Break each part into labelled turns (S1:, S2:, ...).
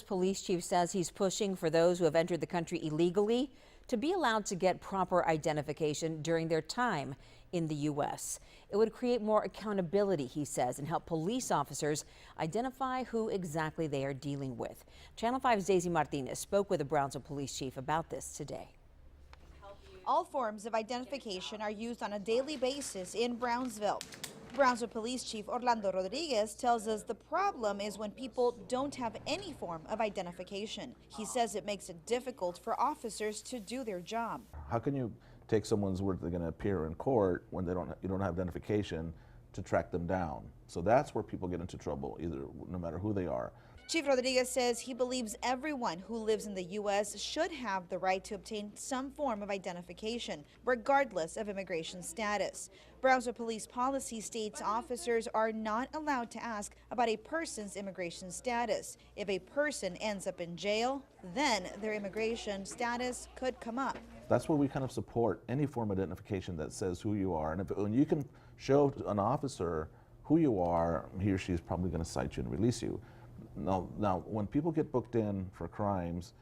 S1: Police chief says he's pushing for those who have entered the country illegally to be allowed to get proper identification during their time in the U.S. It would create more accountability, he says, and help police officers identify who exactly they are dealing with. Channel 5's Daisy Martinez spoke with the Brownsville police chief about this today.
S2: All forms of identification are used on a daily basis in Brownsville. Brownsville Police Chief Orlando Rodriguez tells us the problem is when people don't have any form of identification. He says it makes it difficult for officers to do their job.
S3: How can you take someone's word they're going to appear in court when you don't have identification to track them down? So that's where people get into trouble, no matter who they are.
S2: Chief Rodriguez says he believes everyone who lives in the U.S. should have the right to obtain some form of identification, regardless of immigration status. Brownsville police policy states officers are not allowed to ask about a person's immigration status. If a person ends up in jail, then their immigration status could come up.
S3: That's where we kind of support any form of identification that says who you are. And when you can show an officer who you are, he or she is probably going to cite you and release you. Now, when people get booked in for crimes,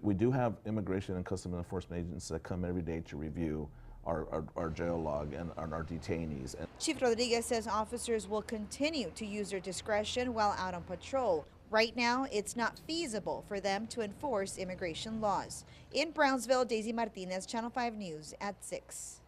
S3: we do have immigration and customs enforcement agents that come every day to review our jail log and our detainees.
S2: Chief Rodriguez says officers will continue to use their discretion while out on patrol. Right now, it's not feasible for them to enforce immigration laws. In Brownsville, Daisy Martinez, Channel 5 News at 6.